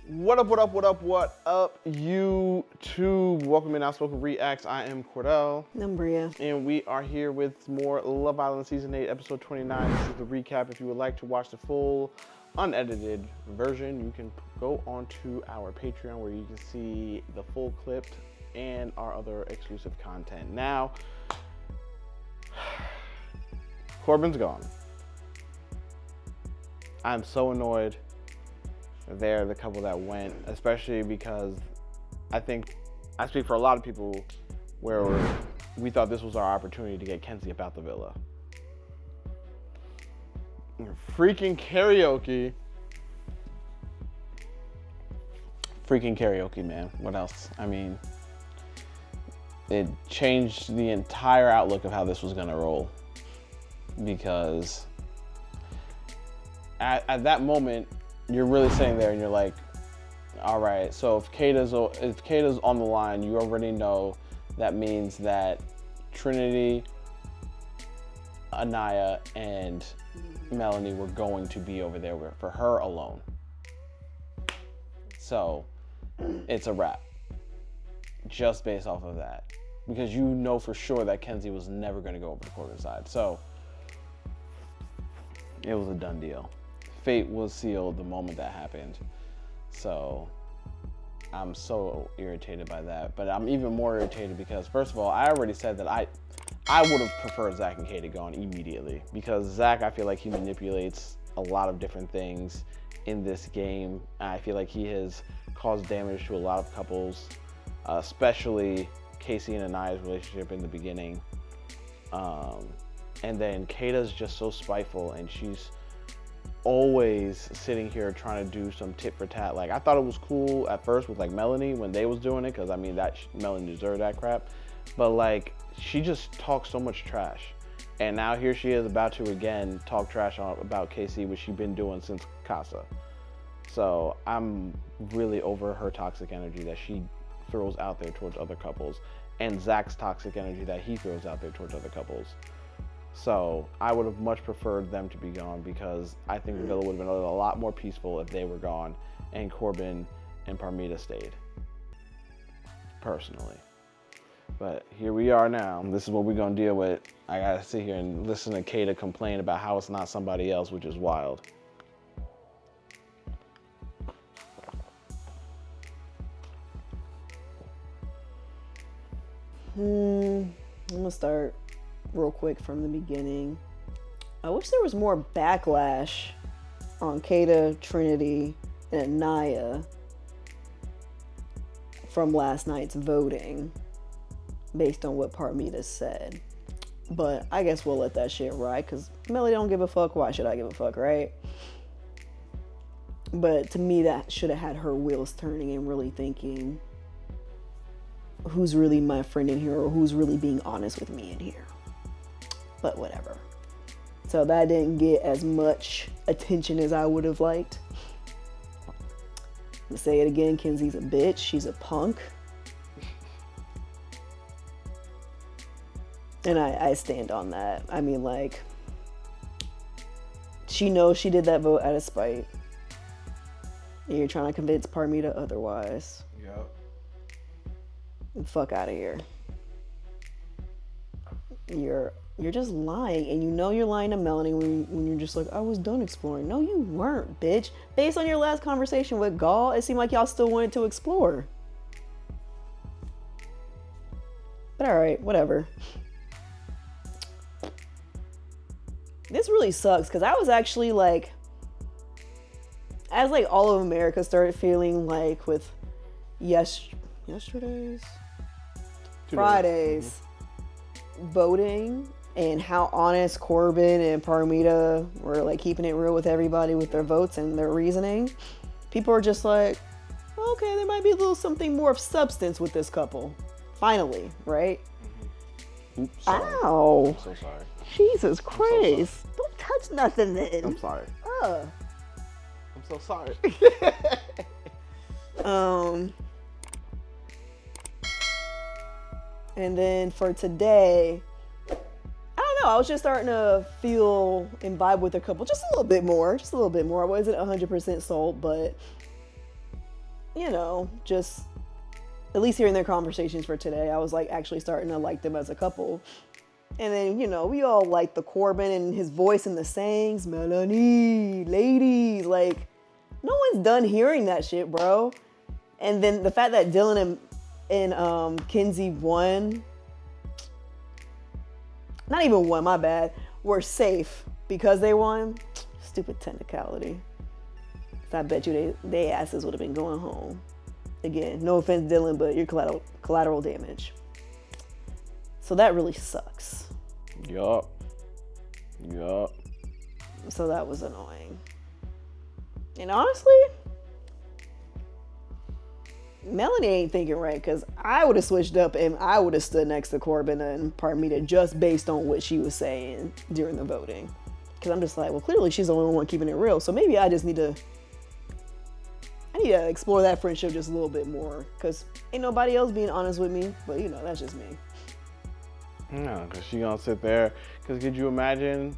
What up, YouTube? Welcome in OutspokenReax. I am Cordell. I'm Bria. And we are here with more Love Island Season 8, Episode 29. This is the recap. If you would like to watch the full, unedited version, you can go onto our Patreon where you can see the full clip and our other exclusive content. Now, Corbin's gone. I'm so annoyed. They're the couple that went, especially because I think I speak for a lot of people where we thought this was our opportunity to get Kenzie about the villa. Freaking karaoke. Freaking karaoke, man. What else? I mean, it changed the entire outlook of how this was gonna roll. Because at that moment, you're really sitting there and you're like, all right, so if Kayda's on the line, you already know that means that Trinity, Anaya, and Melanie were going to be over there for her alone. So it's a wrap, just based off of that. Because you know for sure that Kenzie was never gonna go over to Corbin's side. So it was a done deal. Fate was sealed the moment that happened. So I'm so irritated by that. But I'm even more irritated because, first of all, I already said that I would have preferred Zach and Kayda gone immediately. Because Zach, I feel like he manipulates a lot of different things in this game. I feel like he has caused damage to a lot of couples, especially Casey and Anaya's relationship in the beginning. And then Kayda's just so spiteful, and she's always sitting here trying to do some tit for tat. Like, I thought it was cool at first with like Melanie when they was doing it, because I mean that Melanie deserved that crap, but like she just talks so much trash, and now here she is about to again talk trash about Casey, which she's been doing since Casa. So I'm really over her toxic energy that she throws out there towards other couples, and Zach's toxic energy that he throws out there towards other couples. So I would have much preferred them to be gone, because I think the villa would have been a lot more peaceful if they were gone and Corbin and Parmida stayed, personally. But here we are now. This is what we're gonna deal with. I gotta sit here and listen to Kayda complain about how it's not somebody else, which is wild. I'm gonna start real quick from the beginning. I wish there was more backlash on Kayda, Trinity, and Anaya from last night's voting based on what Parmida said. But I guess we'll let that shit ride, because Melly don't give a fuck. Why should I give a fuck, right? But to me, that should have had her wheels turning and really thinking, who's really my friend in here, or who's really being honest with me in here? But whatever. So that didn't get as much attention as I would have liked. I'm gonna say it again, Kenzie's a bitch. She's a punk. And I stand on that. I mean, like, she knows she did that vote out of spite. And you're trying to convince Parmida otherwise. Yep. Fuck out of here. You're just lying, and you know you're lying to Melanie when you're just like, I was done exploring. No, you weren't, bitch. Based on your last conversation with Gaul, it seemed like y'all still wanted to explore. But alright, whatever. This really sucks, because I was actually like, as like all of America started feeling like with yesterday's? Fridays voting, and how honest Corbin and Parmida were like keeping it real with everybody with their votes and their reasoning. People are just like, okay, there might be a little something more of substance with this couple. Finally, right? Oops, sorry. Ow. I'm so sorry. Jesus Christ. So don't touch nothing then. I'm sorry. I'm so sorry. And then for today, I don't know, I was just starting to feel and vibe with a couple just a little bit more. I wasn't 100% sold, but you know, just at least hearing their conversations for today, I was like actually starting to like them as a couple. And then, you know, we all like the Corbin and his voice and the sayings, Melanie, ladies, like, no one's done hearing that shit, bro. And then the fact that Dylan and Kinsey won, not even won, my bad, were safe because they won. Stupid technicality. I bet you they asses would have been going home. Again, no offense, Dylan, but you're collateral damage. So that really sucks. Yup. So that was annoying. And honestly, Melanie ain't thinking right, because I would have switched up and I would have stood next to Corbin and Parmida just based on what she was saying during the voting. Because I'm just like, well, clearly she's the only one keeping it real. So maybe I just need to explore that friendship just a little bit more, because ain't nobody else being honest with me. But, you know, that's just me. No, because she's going to sit there. Because could you imagine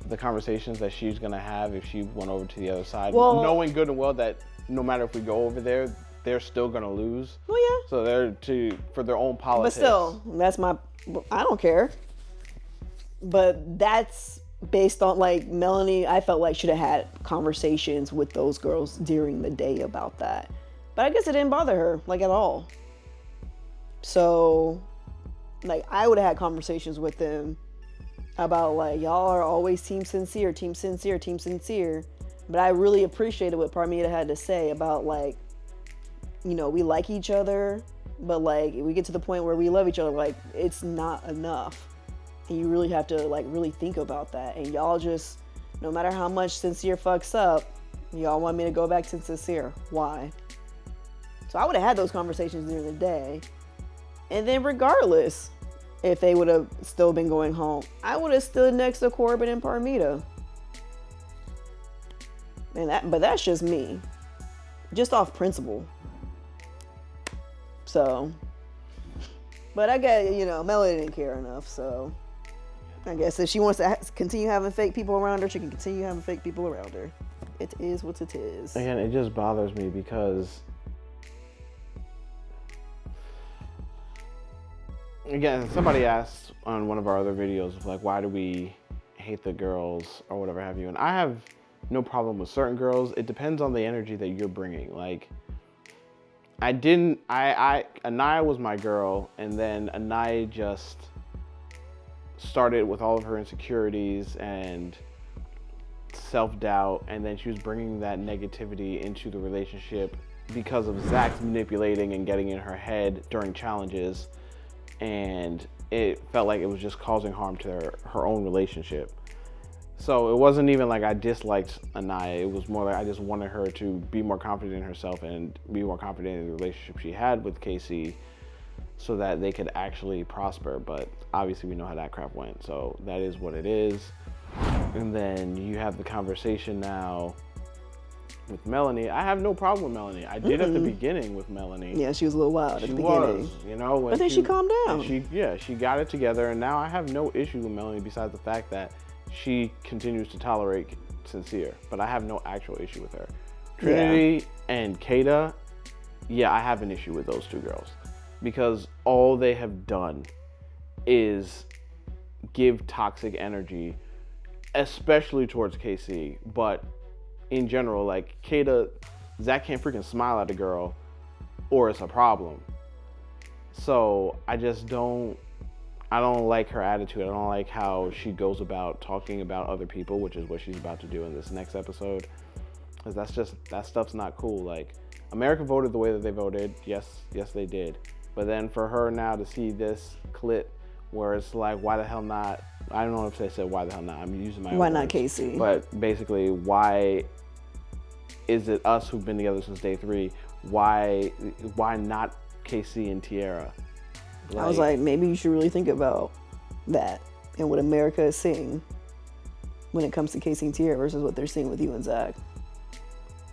the conversations that she's going to have if she went over to the other side? Well, knowing good and well that no matter if we go over there, they're still going to lose. Well, yeah. So they're for their own politics. But still, I don't care. But that's based on, like, Melanie, I felt like should have had conversations with those girls during the day about that. But I guess it didn't bother her, like, at all. So, like, I would have had conversations with them about, like, y'all are always team sincere. But I really appreciated what Parmida had to say about, like, you know, we like each other, but, like, we get to the point where we love each other, like, it's not enough. And you really have to, like, really think about that. And y'all just, no matter how much Sincere fucks up, y'all want me to go back to Sincere. Why? So I would have had those conversations during the day. And then regardless, if they would have still been going home, I would have stood next to Corbin and Parmida. But that's just me. Just off principle. So, but I guess, you know, Melody didn't care enough, so I guess if she wants to continue having fake people around her, she can continue having fake people around her. It is what it is. Again, it just bothers me because, again, somebody asked on one of our other videos, like, why do we hate the girls or whatever have you? And I have no problem with certain girls. It depends on the energy that you're bringing. Like, Anaya was my girl, and then Anaya just started with all of her insecurities and self-doubt, and then she was bringing that negativity into the relationship because of Zach's manipulating and getting in her head during challenges, and it felt like it was just causing harm to her own relationship. So it wasn't even like I disliked Anaya, it was more like I just wanted her to be more confident in herself and be more confident in the relationship she had with Casey, so that they could actually prosper. But obviously we know how that crap went, so that is what it is. And then you have the conversation now with Melanie. I have no problem with Melanie. I did at the beginning with Melanie. Yeah, she was a little wild at the beginning. You know, but then she calmed down. She got it together, and now I have no issue with Melanie besides the fact that she continues to tolerate Sincere, but I have no actual issue with her. Trinity and Kayda, yeah, I have an issue with those two girls, because all they have done is give toxic energy, especially towards KC, but in general, like Kayda, Zach can't freaking smile at a girl or it's a problem. So I don't like her attitude. I don't like how she goes about talking about other people, which is what she's about to do in this next episode. Because that stuff's not cool. Like, America voted the way that they voted. Yes, they did. But then for her now to see this clip where it's like, why the hell not? I don't know if they said why the hell not. I'm using my own Why not words. Casey? But basically, why is it us who've been together since day 3? Why not Casey and Tiara? Like, I was like, maybe you should really think about that and what America is seeing when it comes to Casey and Tiara versus what they're seeing with you and Zach.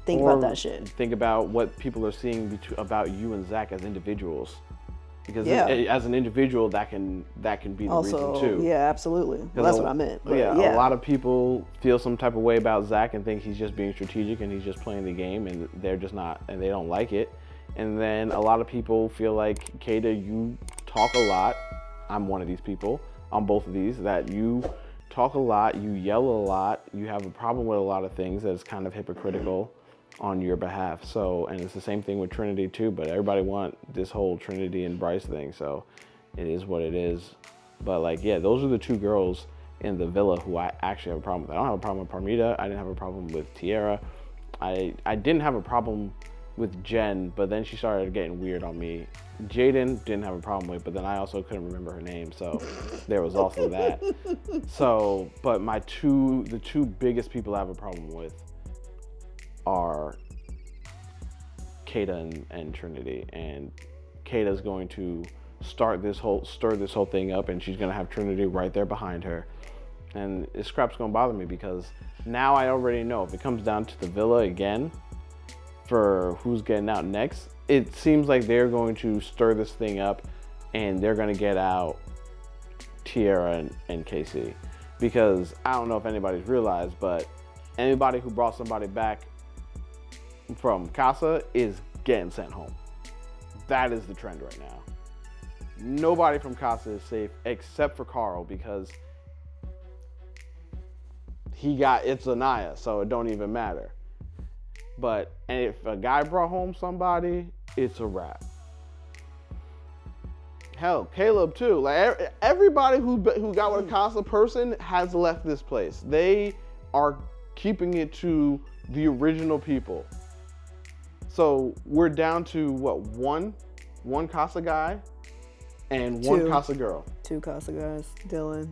Think about that shit. Think about what people are seeing about you and Zach as individuals. Because Yeah. as an individual, that can be the Also, reason too. yeah, absolutely. Well, that's what I meant. But A lot of people feel some type of way about Zach and think he's just being strategic and he's just playing the game, and they're just not, and they don't like it. And then a lot of people feel like, Kayda, you talk a lot. I'm one of these people on both of these, that you talk a lot, you yell a lot, you have a problem with a lot of things that is kind of hypocritical on your behalf. So, and it's the same thing with Trinity too, but everybody want this whole Trinity and Bryce thing, so it is what it is. But like, yeah, those are the two girls in the villa who I actually have a problem with. I don't have a problem with Parmida. I didn't have a problem with Tiara. I didn't have a problem with Jen, but then she started getting weird on me. Jaden didn't have a problem with, but then I also couldn't remember her name, so there was also that. So, but the two biggest people I have a problem with are Kayda and Trinity, and Kayda's going to stir this whole thing up, and she's gonna have Trinity right there behind her, and this crap's gonna bother me because now I already know if it comes down to the villa again for who's getting out next, it seems like they're going to stir this thing up and they're gonna get out Tiara and Casey, because I don't know if anybody's realized, but anybody who brought somebody back from Casa is getting sent home. That is the trend right now. Nobody from Casa is safe except for Carl, because it's Anaya, so it don't even matter. But and if a guy brought home somebody, it's a wrap. Hell, Caleb too. Like everybody who got with a Casa person has left this place. They are keeping it to the original people. So we're down to what, one Casa guy and one Casa girl. 2 Casa guys, Dylan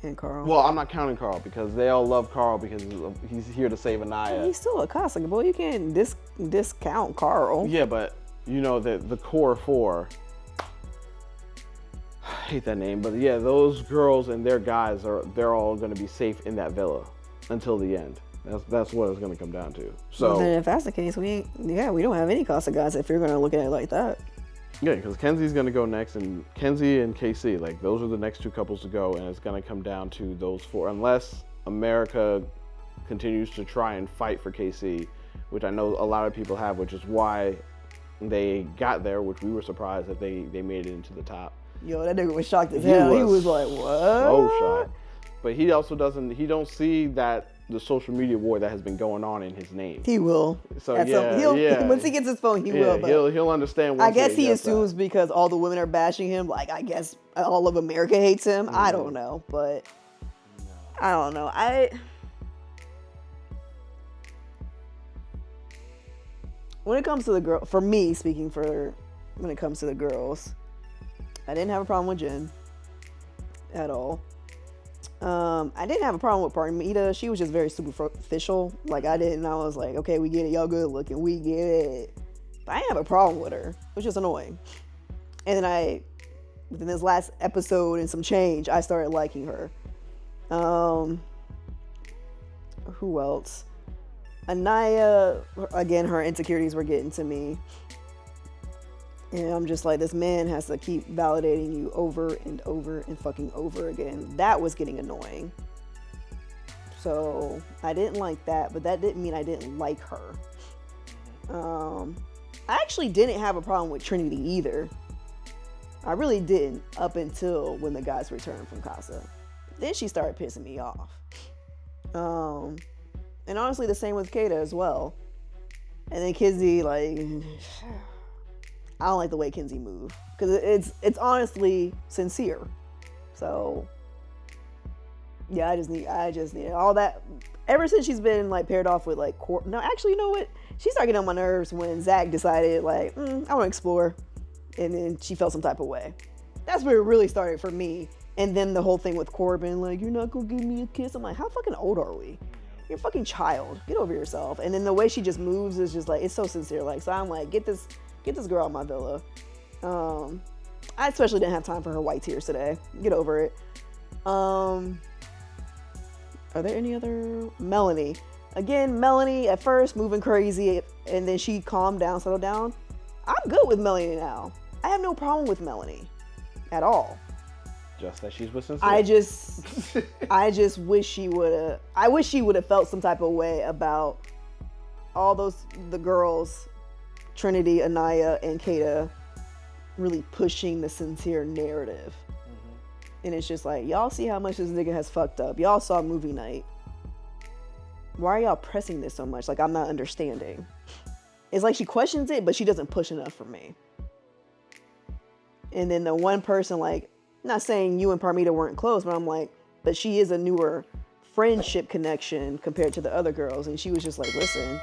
and Carl. Well, I'm not counting Carl because they all love Carl because he's here to save Anaya. He's still a Casa boy. You can't discount Carl. Yeah, but you know the core 4. I hate that name, but yeah, those girls and their guys they're all going to be safe in that villa until the end. That's what it's going to come down to. So well, then if that's the case, we don't have any Casa guys if you're going to look at it like that. Yeah, because Kenzie's going to go next, and Kenzie and KC, like those are the next 2 couples to go, and it's going to come down to those 4, unless America continues to try and fight for KC, which I know a lot of people have, which is why they got there, which we were surprised that they made it into the top. Yo, that nigga was shocked as hell. He was like, what? So shocked. But he also don't see that the social media war that has been going on in his name. He will. So yeah. Once he gets his phone, he will. But he'll understand. I guess he assumes because all the women are bashing him. Like, I guess all of America hates him. I don't know, but I don't know. When it comes to the girl, for me speaking when it comes to the girls, I didn't have a problem with Jen at all. I didn't have a problem with Parmida. She was just very superficial. Like, I was like, okay, we get it. Y'all good looking. We get it. But I didn't have a problem with her. It was just annoying. And then within this last episode and some change, I started liking her. Who else? Anaya, again, her insecurities were getting to me. And I'm just like, this man has to keep validating you over and over and fucking over again. That was getting annoying. So I didn't like that, but that didn't mean I didn't like her. I actually didn't have a problem with Trinity either. I really didn't, up until when the guys returned from Casa. Then she started pissing me off. And honestly, the same with Kayda as well. And then Kizzy, like, I don't like the way Kinsey move, because it's honestly sincere. So yeah, I just need all that. Ever since she's been like paired off with like no, actually, you know what? She started getting on my nerves when Zach decided like I want to explore, and then she felt some type of way. That's where it really started for me. And then the whole thing with Corbin, like, you're not gonna give me a kiss. I'm like, how fucking old are we? You're a fucking child. Get over yourself. And then the way she just moves is just like, it's so sincere. Like, so I'm like, get this girl out my villa. I especially didn't have time for her white tears today. Get over it. Are there any other? Melanie. Again, Melanie at first moving crazy, and then she calmed down, settled down. I'm good with Melanie now. I have no problem with Melanie at all. Just that she's with Sincere. I just wish she would have felt some type of way about all the girls, Trinity, Anaya, and Kayda, really pushing the Sincere narrative. And it's just like, y'all see how much this nigga has fucked up. Y'all saw movie night. Why are y'all pressing this so much? Like, I'm not understanding. It's like she questions it, but she doesn't push enough for me. And then the one person, like, not saying you and Parmida weren't close, but I'm like, but she is a newer friendship connection compared to the other girls. And she was just like, listen,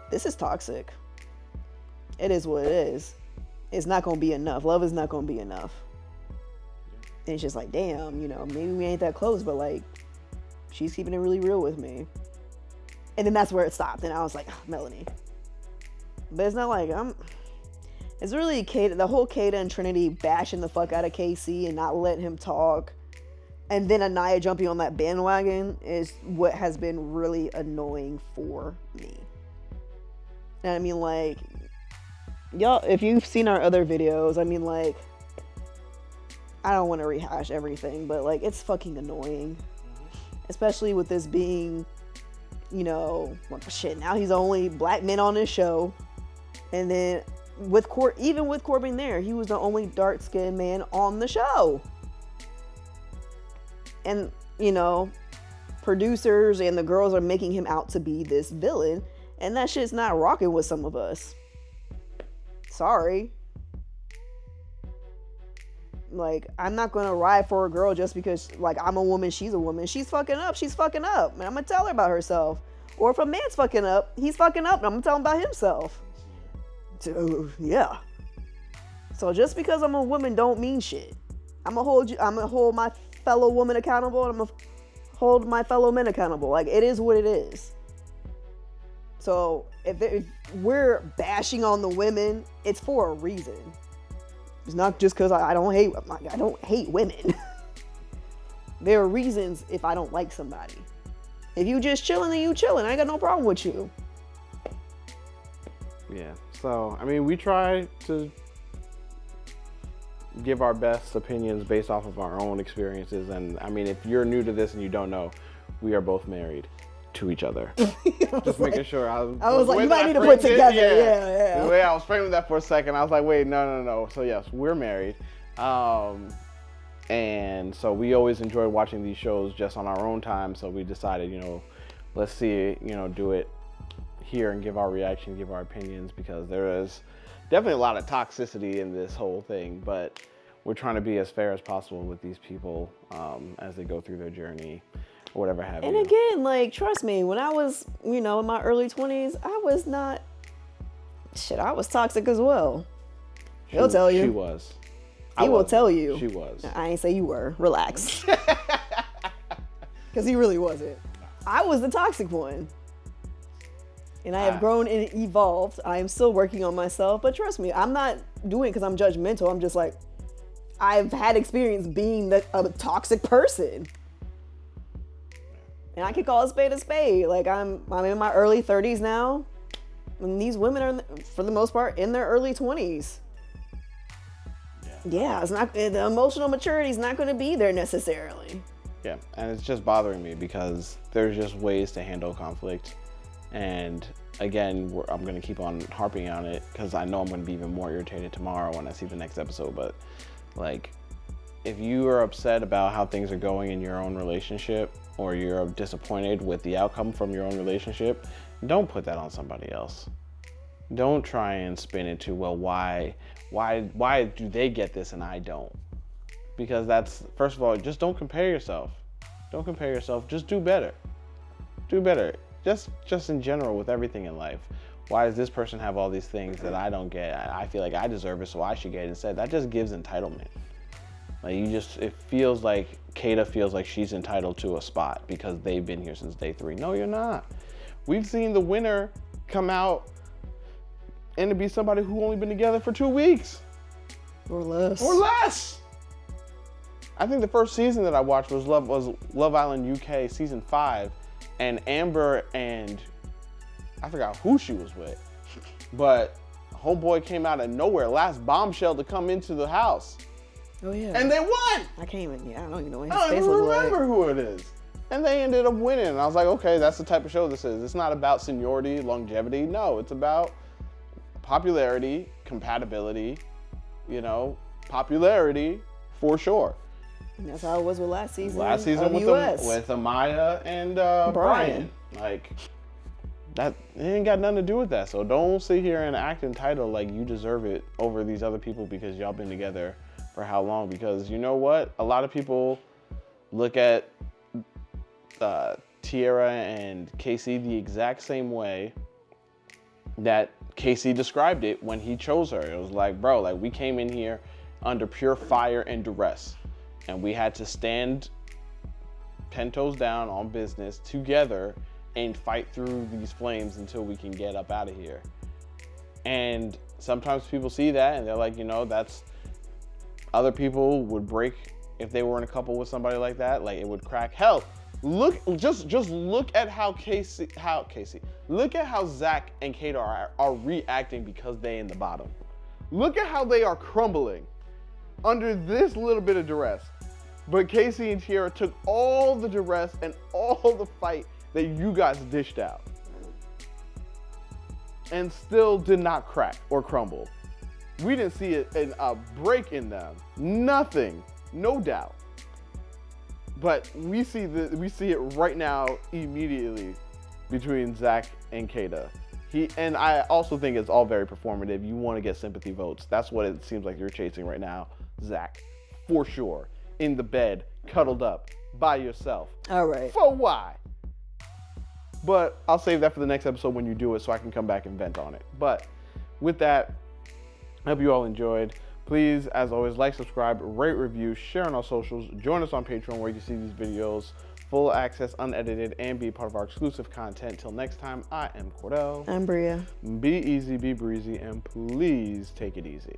this is toxic. It is what it is. It's not going to be enough. Love is not going to be enough. And it's just like, damn, you know, maybe we ain't that close, but like, she's keeping it really real with me. And then that's where it stopped. And I was like, oh, Melanie. But it's not like it's really Kayda, the whole Kayda and Trinity bashing the fuck out of KC and not letting him talk. And then Anaya jumping on that bandwagon is what has been really annoying for me. And I mean, like, y'all, if you've seen our other videos, I mean, like, I don't want to rehash everything, but like, it's fucking annoying. Especially with this being, you know, well, shit, now he's the only black man on this show. And then even with Corbin there, he was the only dark-skinned man on the show. And, you know, producers and the girls are making him out to be this villain. And that shit's not rocking with some of us. Sorry. Like, I'm not gonna ride for a girl just because, like, I'm a woman, she's a woman. She's fucking up. And I'm gonna tell her about herself. Or if a man's fucking up, he's fucking up, and I'm gonna tell him about himself. So, yeah. So just because I'm a woman don't mean shit. I'm gonna hold my fellow woman accountable, and I'm gonna hold my fellow men accountable. Like, it is what it is. So if we're bashing on the women, it's for a reason. It's not just because I don't hate women. There are reasons if I don't like somebody. If you just chilling, then you chilling. I ain't got no problem with you. Yeah. So, I mean, we try to give our best opinions based off of our own experiences. And I mean, if you're new to this and you don't know, we are both married to each other. Just making sure. I was like, you might need to put together. Yeah. The way I was framing that for a second, I was like, wait, no. So yes, we're married. And so we always enjoy watching these shows just on our own time. So we decided, you know, let's see, you know, do it here and give our reaction, give our opinions, because there is definitely a lot of toxicity in this whole thing, but we're trying to be as fair as possible with these people as they go through their journey or whatever have you. And again, like, trust me, when I was, you know, in my early 20s, I was not, I was toxic as well. He'll tell you. She was. He will tell you. She was. I ain't say you were. Relax. Because he really wasn't. I was the toxic one. And I have grown and evolved. I am still working on myself. But trust me, I'm not doing it because I'm judgmental. I'm just like, I've had experience being a toxic person. And I can call a spade a spade. Like, I'm in my early 30s now. And these women are, for the most part, in their early 20s. Yeah, it's not, the emotional maturity is not going to be there necessarily. Yeah, and it's just bothering me because there's just ways to handle conflict. And again, I'm going to keep on harping on it because I know I'm going to be even more irritated tomorrow when I see the next episode. But like, if you are upset about how things are going in your own relationship, or you're disappointed with the outcome from your own relationship, don't put that on somebody else. Don't try and spin it to, well, why do they get this and I don't? Because that's, first of all, just don't compare yourself. Don't compare yourself. Just do better. Do better. Just in general with everything in life. Why does this person have all these things that I don't get? I feel like I deserve it, so I should get it instead. That just gives entitlement. Like, it feels like Kayda feels like she's entitled to a spot because they've been here since day 3. No, you're not. We've seen the winner come out and to be somebody who only been together for 2 weeks. Or less. I think the first season that I watched was Love Island UK season 5, and Amber and I forgot who she was with, but homeboy came out of nowhere, last bombshell to come into the house. Oh yeah. And they won. I can't even. Yeah, I don't even know what his I don't face even looked like. remember who it is. And they ended up winning. And I was like, okay, that's the type of show this is. It's not about seniority, longevity. No, it's about popularity, compatibility, you know, popularity for sure. And that's how it was with last season. Last season with Amaya and Brian. Like, that it ain't got nothing to do with that. So don't sit here and act entitled like you deserve it over these other people because y'all been together for how long. Because you know what? A lot of people look at Tiara and Casey the exact same way that Casey described it when he chose her. It was like, bro, like we came in here under pure fire and duress, and we had to stand 10 toes down on business together and fight through these flames until we can get up out of here. And sometimes people see that and they're like, you know, that's other people would break if they were in a couple with somebody like that. Like it would crack. Hell, look, just look at how look at how Zach and Kayda are reacting because they in the bottom. Look at how they are crumbling under this little bit of duress. But Casey and Tiara took all the duress and all the fight that you guys dished out and still did not crack or crumble. We didn't see a break in them. Nothing, no doubt. But we see it right now immediately between Zach and Kayda. And I also think it's all very performative. You want to get sympathy votes. That's what it seems like you're chasing right now, Zach, for sure. In the bed, cuddled up, by yourself. All right. For why? But I'll save that for the next episode when you do it so I can come back and vent on it. But with that, I hope you all enjoyed. Please, as always, like, subscribe, rate, review, share on our socials. Join us on Patreon where you can see these videos, full access, unedited, and be part of our exclusive content. Till next time, I am Cordell. I'm Bria. Be easy, be breezy, and please take it easy.